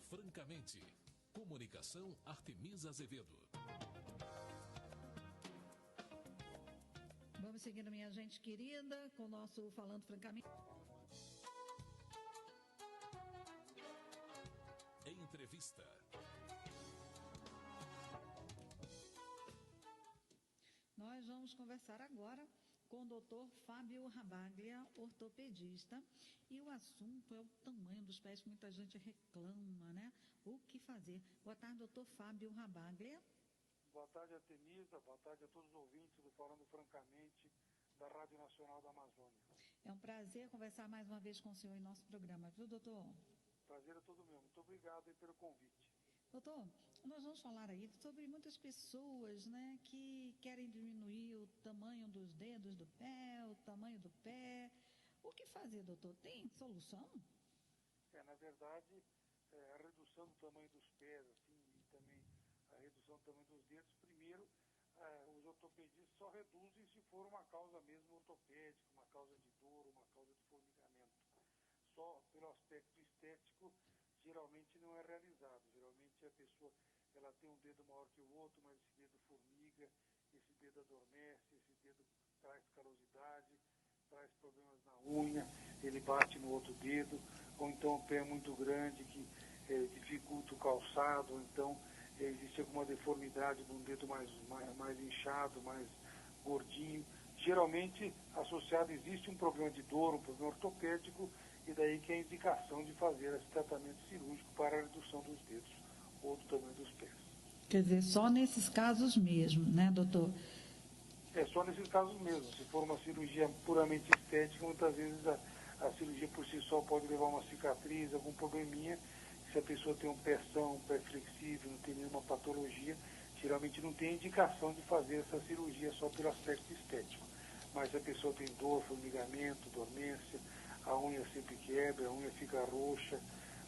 francamente. Comunicação Artemisa Azevedo. Vamos seguindo, minha gente querida, com o nosso Falando Francamente. Entrevista. Nós vamos conversar agora com o doutor Fábio Rabaglia, ortopedista, e o assunto é o tamanho dos pés, que muita gente reclama, né? O que fazer? Boa tarde, doutor Fábio Rabaglia. Boa tarde, Artemisa. Boa tarde a todos os ouvintes do Falando Francamente, da Rádio Nacional da Amazônia. É um prazer conversar mais uma vez com o senhor em nosso programa, viu, doutor? Prazer é todo meu. Muito obrigado aí pelo convite. Doutor, nós vamos falar aí sobre muitas pessoas, né, que querem diminuir o tamanho dos dedos do pé, o tamanho do pé. O que fazer, doutor? Tem solução? Na verdade, a redução do tamanho dos pés, assim, e também a redução do tamanho dos dedos, primeiro, os ortopedistas só reduzem se for uma causa mesmo ortopédica, uma causa de dor, uma causa de formigamento. Só pelo aspecto estético, geralmente não é realizado. Geralmente a pessoa ela tem um dedo maior que o outro, mas esse dedo formiga, esse dedo adormece, esse dedo traz calosidade, traz problemas na unha, ele bate no outro dedo, ou então o pé é muito grande que dificulta o calçado, ou então existe alguma deformidade de um dedo mais inchado, mais gordinho. Geralmente associado existe um problema de dor, um problema ortopédico, e daí que é a indicação de fazer esse tratamento cirúrgico para a redução dos dedos ou do tamanho dos pés. Quer dizer, só nesses casos mesmo, né, doutor? É só nesses casos mesmo. Se for uma cirurgia puramente estética, muitas vezes a cirurgia por si só pode levar a uma cicatriz, algum probleminha. Se a pessoa tem um pé flexível, não tem nenhuma patologia, geralmente não tem indicação de fazer essa cirurgia só pelo aspecto estético. Mas se a pessoa tem dor, formigamento, dormência, a unha sempre quebra, a unha fica roxa,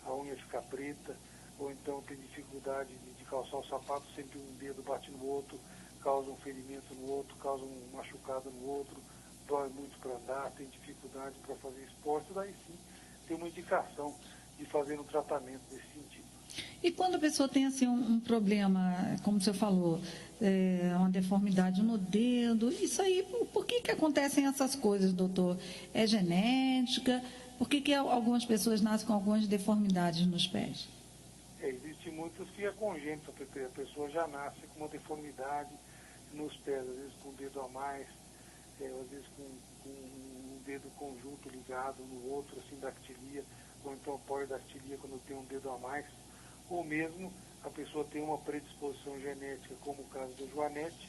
a unha fica preta, ou então tem dificuldade de calçar o sapato, sempre um dedo bate no outro, causa um ferimento no outro, causa um machucado no outro, dói muito para andar, tem dificuldade para fazer esporte, daí sim tem uma indicação de fazer um tratamento nesse sentido. E quando a pessoa tem assim um problema, como o senhor falou, uma deformidade no dedo, isso aí, por que acontecem essas coisas, doutor? É genética? Por que algumas pessoas nascem com algumas deformidades nos pés? Existem muitos que é congênito, porque a pessoa já nasce com uma deformidade nos pés, às vezes com um dedo a mais, às vezes com um dedo conjunto ligado no outro, assim, dactilia, ou então polidactilia quando tem um dedo a mais, ou mesmo a pessoa tem uma predisposição genética, como o caso do Joanete,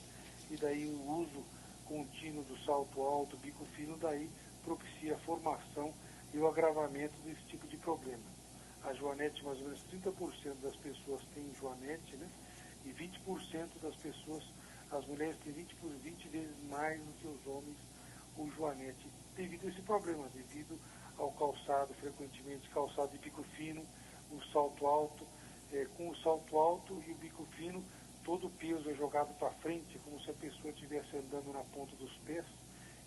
e daí o uso contínuo do salto alto, bico fino, daí propicia a formação e o agravamento desse tipo de problema. A Joanete, mais ou menos 30% das pessoas têm Joanete, né? E 20% das pessoas, as mulheres têm 20 vezes mais do que os homens o Joanete, devido a esse problema, devido ao calçado, frequentemente calçado de bico fino, o salto alto. Com o salto alto e o bico fino, todo o peso é jogado para frente, como se a pessoa estivesse andando na ponta dos pés,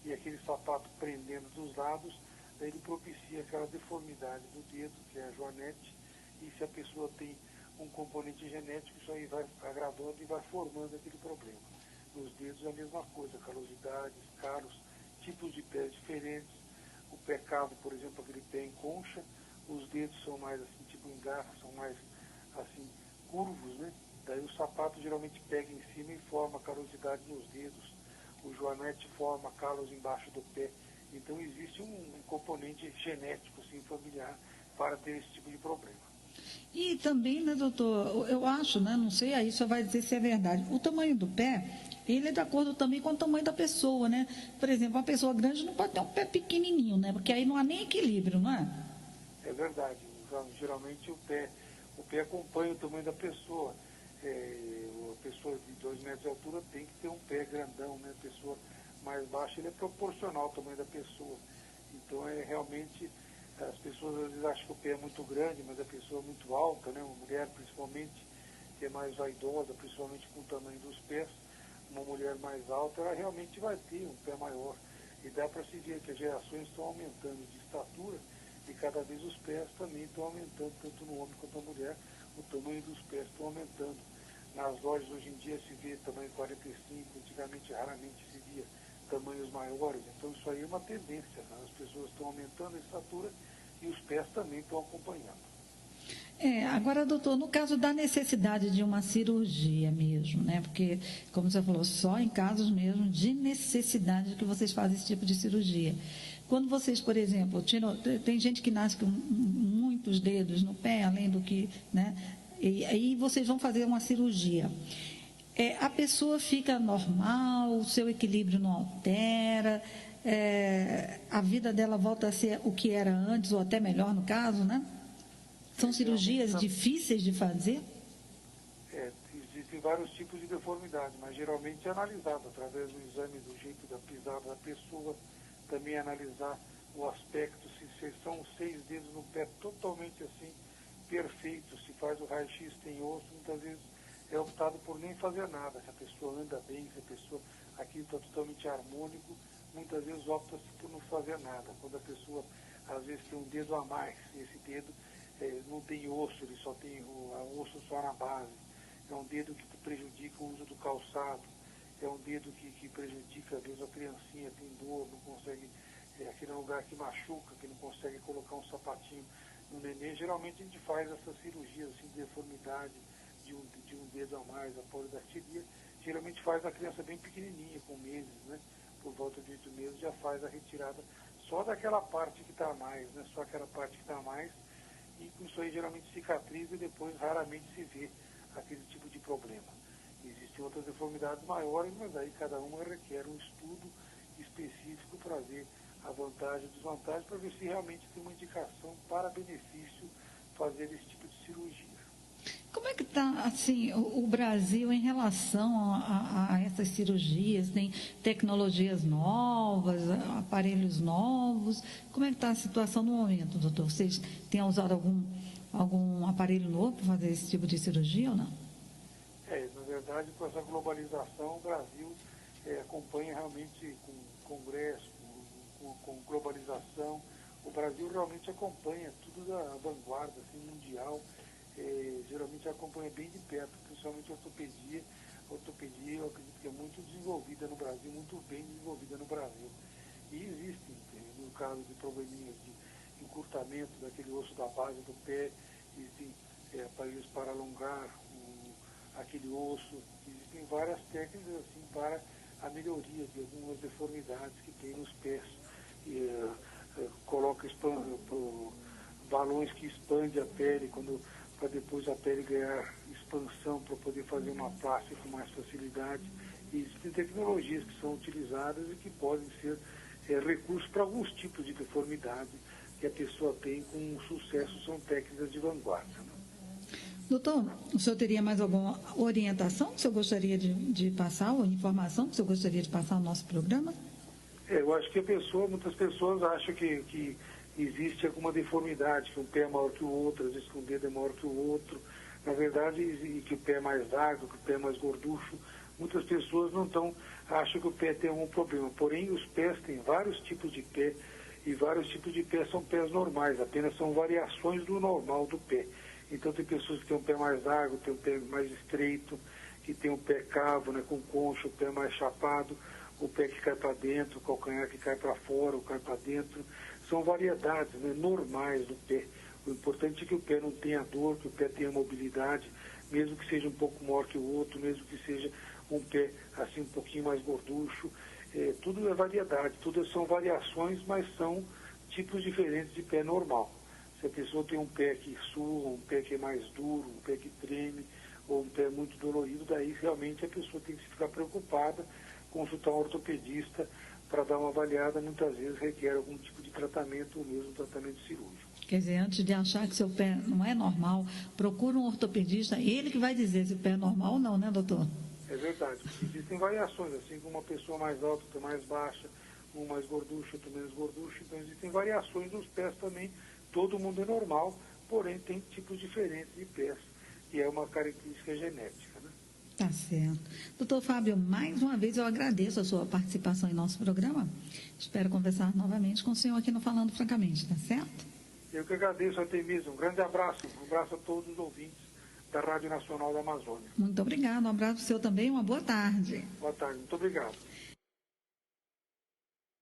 e aquele sapato prendendo dos lados, daí ele propicia aquela deformidade do dedo, que é a Joanete, e se a pessoa tem um componente genético, isso aí vai agravando e vai formando aquele problema. Nos dedos é a mesma coisa, calosidades, calos, tipos de pés diferentes. O pé cavo, por exemplo, aquele pé em concha, os dedos são mais assim, tipo em garra, são mais assim, curvos, né? Daí o sapato geralmente pega em cima e forma calosidade nos dedos. O Joanete forma calos embaixo do pé. Então existe um componente genético, assim, familiar, para ter esse tipo de problema. E também, né, doutor, eu acho, né, não sei, aí só vai dizer se é verdade, o tamanho do pé, ele é de acordo também com o tamanho da pessoa, né? Por exemplo, uma pessoa grande não pode ter um pé pequenininho, né? Porque aí não há nem equilíbrio, não é? É verdade. Geralmente o pé acompanha o tamanho da pessoa. A pessoa de 2 metros de altura tem que ter um pé grandão, né? A pessoa mais baixa, ele é proporcional ao tamanho da pessoa. Então, realmente, as pessoas às vezes acham que o pé é muito grande, mas a pessoa é muito alta, né? Uma mulher, principalmente, que é mais vaidosa, principalmente com o tamanho dos pés, uma mulher mais alta, ela realmente vai ter um pé maior. E dá para se ver que as gerações estão aumentando de estatura, e cada vez os pés também estão aumentando, tanto no homem quanto na mulher, o tamanho dos pés estão aumentando. Nas lojas hoje em dia se vê tamanho 45, antigamente raramente se via tamanhos maiores, então isso aí é uma tendência, né? As pessoas estão aumentando a estatura e os pés também estão acompanhando. Agora, doutor, no caso da necessidade de uma cirurgia mesmo, né? Porque, como você falou, só em casos mesmo de necessidade que vocês fazem esse tipo de cirurgia. Quando vocês, por exemplo, tem gente que nasce com muitos dedos no pé, além do que, né? E aí vocês vão fazer uma cirurgia. A pessoa fica normal, o seu equilíbrio não altera, a vida dela volta a ser o que era antes, ou até melhor no caso, né? São cirurgias difíceis de fazer? Existem vários tipos de deformidade, mas geralmente é analisado através do exame do jeito da pisada da pessoa, também analisar o aspecto, se são 6 dedos no pé totalmente assim, perfeitos, se faz o raio-x, tem osso, muitas vezes é optado por nem fazer nada, se a pessoa anda bem, se a pessoa aqui está totalmente harmônico, muitas vezes opta-se por não fazer nada. Quando a pessoa às vezes tem um dedo a mais, esse dedo não tem osso, ele só tem o osso só na base. É um dedo que prejudica o uso do calçado, é um dedo que prejudica, às vezes a criancinha tem dor, não consegue, aquele lugar que machuca, que não consegue colocar um sapatinho no neném. Geralmente a gente faz essas cirurgias assim, de deformidade, de um dedo a mais, a polidactilia, geralmente faz na criança bem pequenininha, com meses, né? Por volta de 8 meses já faz a retirada só daquela parte que está a mais, né? Só aquela parte que está a mais. E com isso aí geralmente cicatriza e depois raramente se vê aquele tipo de problema. Existem outras deformidades maiores, mas aí cada uma requer um estudo específico para ver a vantagem e desvantagem, para ver se realmente tem uma indicação para benefício fazer esse tipo de cirurgia. Como é que está assim, o Brasil em relação a essas cirurgias? Tem tecnologias novas, aparelhos novos? Como é que está a situação no momento, doutor? Vocês têm usado algum aparelho novo para fazer esse tipo de cirurgia ou não? Na verdade, com essa globalização, o Brasil acompanha realmente com congresso, com globalização. O Brasil realmente acompanha tudo da vanguarda assim, mundial. Geralmente acompanha bem de perto, principalmente a ortopedia. A ortopedia, eu acredito que é muito desenvolvida no Brasil, muito bem desenvolvida no Brasil. E existem, no caso de probleminhas de encurtamento daquele osso da base do pé, existem aparelhos para alongar aquele osso, existem várias técnicas assim para a melhoria de algumas deformidades que tem nos pés. Coloca balões que expandem a pele para depois a pele ganhar expansão para poder fazer uma plástica com mais facilidade. E existem tecnologias que são utilizadas e que podem ser recursos para alguns tipos de deformidade que a pessoa tem com sucesso, são técnicas de vanguarda. Né? Doutor, o senhor teria mais alguma orientação que o senhor gostaria de passar, ou informação que o senhor gostaria de passar no nosso programa? Eu acho que muitas pessoas acham que existe alguma deformidade, que um pé é maior que o outro, às vezes que um dedo é maior que o outro. Na verdade, que o pé é mais largo, que o pé é mais gorducho. Muitas pessoas acham que o pé tem algum problema. Porém, os pés têm vários tipos de pé, e vários tipos de pé são pés normais, apenas são variações do normal do pé. Então, tem pessoas que têm um pé mais largo, têm um pé mais estreito, que tem um pé cavo, né, com concha, o pé mais chapado, o pé que cai para dentro, o calcanhar que cai para fora, ou cai para dentro. São variedades, né, normais do pé. O importante é que o pé não tenha dor, que o pé tenha mobilidade, mesmo que seja um pouco maior que o outro, mesmo que seja um pé assim um pouquinho mais gorducho. Tudo é variedade, tudo são variações, mas são tipos diferentes de pé normal. Se a pessoa tem um pé que sua, um pé que é mais duro, um pé que treme, ou um pé muito dolorido, daí realmente a pessoa tem que ficar preocupada, consultar um ortopedista para dar uma avaliada, muitas vezes requer algum tipo de tratamento, ou mesmo tratamento cirúrgico. Quer dizer, antes de achar que seu pé não é normal, procura um ortopedista, ele que vai dizer se o pé é normal ou não, né, doutor? É verdade, porque existem variações, assim como uma pessoa mais alta, outra mais baixa, um mais gorducho, outro menos gorducho, então existem variações nos pés também, todo mundo é normal, porém tem tipos diferentes de pés, e é uma característica genética, né? Tá certo. Doutor Fábio, mais uma vez eu agradeço a sua participação em nosso programa. Espero conversar novamente com o senhor aqui no Falando Francamente, tá certo? Eu que agradeço, Artemisa. Um grande abraço. Um abraço a todos os ouvintes da Rádio Nacional da Amazônia. Muito obrigada. Um abraço seu também. Uma boa tarde. Boa tarde. Muito obrigado.